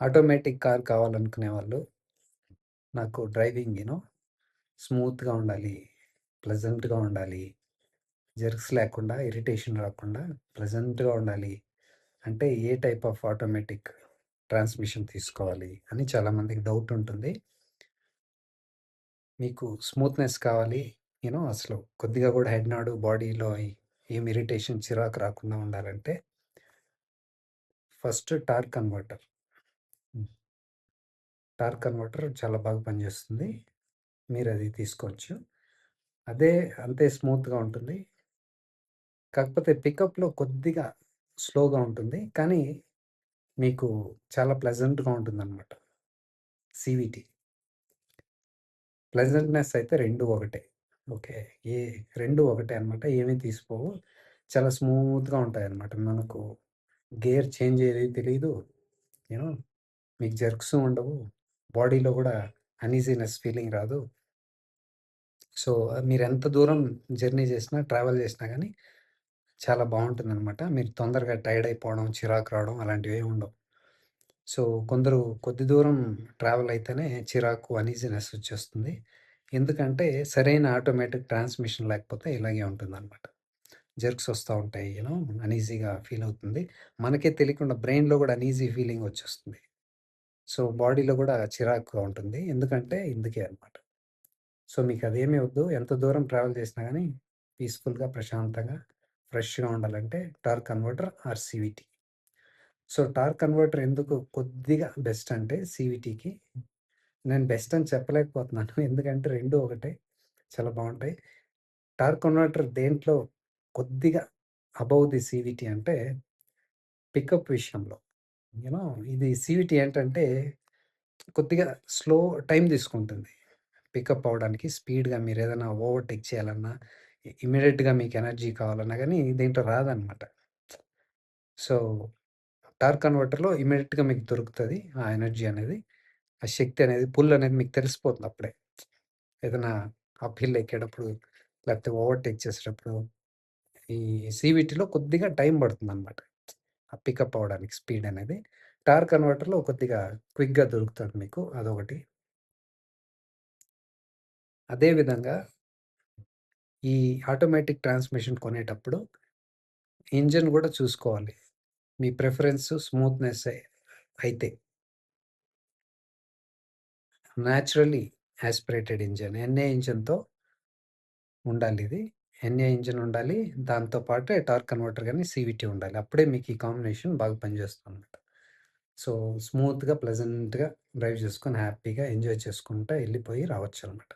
Automatic car కావాలనుకునే వాళ్ళు, నాకు డ్రైవింగ్ స్మూత్‌గా ఉండాలి, ప్లెజెంట్‌గా ఉండాలి, జెర్క్స్ లేకుండా, ఇరిటేషన్ రాకుండా ప్లెజెంట్‌గా ఉండాలి. అంటే ఏ టైప్ ఆఫ్ ఆటోమేటిక్ ట్రాన్స్‌మిషన్ తీసుకోవాలి అని చాలామందికి డౌట్ ఉంటుంది. మీకు స్మూత్‌నెస్ కావాలి, అసలు కొద్దిగా కూడా హెడ్ నోడ్, బాడీలో ఏం ఇరిటేషన్, చిరాకు రాకుండా ఉండాలంటే ఫస్ట్ టార్క్ కన్వర్టర్. హ్మ్. టార్క్ కన్వర్టర్ చాలా బాగా పనిచేస్తుంది. మీరది తీసుకోవచ్చు. అదే అంతే స్మూత్‌గా ఉంటుంది. కాకపోతే పికప్‌లో కొద్దిగా స్లోగా ఉంటుంది. కానీ మీకు చాలా ప్లెజెంట్‌గా ఉంటుందనమాట. సీవీటీ. ప్లెజెంట్‌నెస్ అయితే 2 ఒకటే. ఓకే. ఏ 2 ఒకటే అనమాట. ఏమి తీసిపోవు. చాలా స్మూత్‌గా ఉంటాయన్నమాట. మనకు గేర్ చేంజ్ అయ్యేది తెలీదు. యూ నో మీకు జర్క్స్ ఉండవు. బాడీలో గూడా అన్‌ఈజీనెస్ ఫీలింగ్ రాదు. సో, మీరెంత దూరం జర్నీ చేసినా, ట్రావెల్ చేసినా గానీ చాలా బావుంటుందనమాట. మీరు తొందరగా టైర్డ్ అయిపోవడం, చిరాకు రావడం అలాంటివేమి ఉండవు. సో, కొందరు కొద్ది దూరం ట్రావెల్ అయితేనే చిరాకు, అనీజీనెస్ వచ్చేస్తుంది. ఎందుకంటే సరైన ఆటోమేటిక్ ట్రాన్స్‌మిషన్ లేకపోతే ఇలాగే ఉంటుందనమాట. జెర్క్స్ వస్తా ఉంటాయి. అనీజీగా ఫీల్ అవుతుంది. మనకే తెలియకుండా బ్రెయిన్‌లో గూడా అనీజీ ఫీలింగ్ వచ్చేస్తుంది. సో, బాడీలో గూడా చిరాకుగా ఉంటుంది. ఎందుకంటే ఇందుకే అనమాట. సో, మీకదేమీ వద్దు. ఎంత దూరం ట్రావెల్ చేసినా గానీ పీస్‌ఫుల్‌గా, ప్రశాంతంగా, ఫ్రెష్‌గా ఉండాలంటే torque converter are CVT. So, torque converter ఎందుకు కొద్దిగా బెస్ట్ అంటే సీవీటీకి నేను బెస్ట్ అని చెప్పలేకపోతున్నాను. ఎందుకంటే 2 ఒకటే. చాలా బావుంటాయి. టార్క్ కన్వర్టర్ దేంట్లో కొద్దిగా అబోవ్ ది సీవీటీ అంటే పికప్ విషయంలో. యూ నో ఇది సీవీటీ ఏంటంటే కొద్దిగా స్లో టైం తీసుకుంటుంది. పికప్ అవ్వడానికి స్పీడ్‌గా మీరేదైనా ఓవర్‌టేక్ చేయాలన్నా, ఇమ్మీడియేట్‌గా మీకు ఎనర్జీ కావాలన్నా గానీ దీంట్లో రాదనమాట. సో, టార్క్ కన్వర్టర్‌లో ఇమ్మీడియేట్‌గా మీకు దొరుకుతది. ఆ ఎనర్జీ అనేది. ఆ శక్తి అనేది, పుల్ అనేది మీకు తెలిసిపోతుంది అప్పుడే. ఏదైనా అప్ హిల్ ఎక్కేటప్పుడు, లేకపోతే ఓవర్‌టేక్ చేసేటప్పుడు, ఈ సీవీటీలో కొద్దిగా టైం పడుతుందనమాట. ఆ పికప్ అవ్వడానికి స్పీడ్ అనేది. టార్క్ కన్వర్టర్‌లో కొద్దిగా క్విక్‌గా దొరుకుతది మీకు. అదొకటి. అదే విధంగా ఈ ఆటోమేటిక్ ట్రాన్స్‌మిషన్ కొనేటప్పుడు ఇంజిన్ గూడా చూసుకోవాలి. మీ ప్రిఫరెన్స్ స్మూత్‌నెస్సే అయితే. Naturally aspirated engine. ఎన్ఏ ఇంజిన్‌తో ఉండాలిది. ఎన్ఏ ఇంజిన్ ఉండాలి. దాంతో పాటే టార్క్ కన్వర్టర్ గాని, సీవీటీ ఉండాలి. అప్పుడే మీకు ఈ కాంబినేషన్ బాగా పనిచేస్తుందనమాట. సో, స్మూత్‌గా, ప్లెజెంట్‌గా డ్రైవ్ చేసుకొని హ్యాపీగా ఎంజాయ్ చేసుకుంటా ఎళ్ళిపోయి రావచ్చనమాట.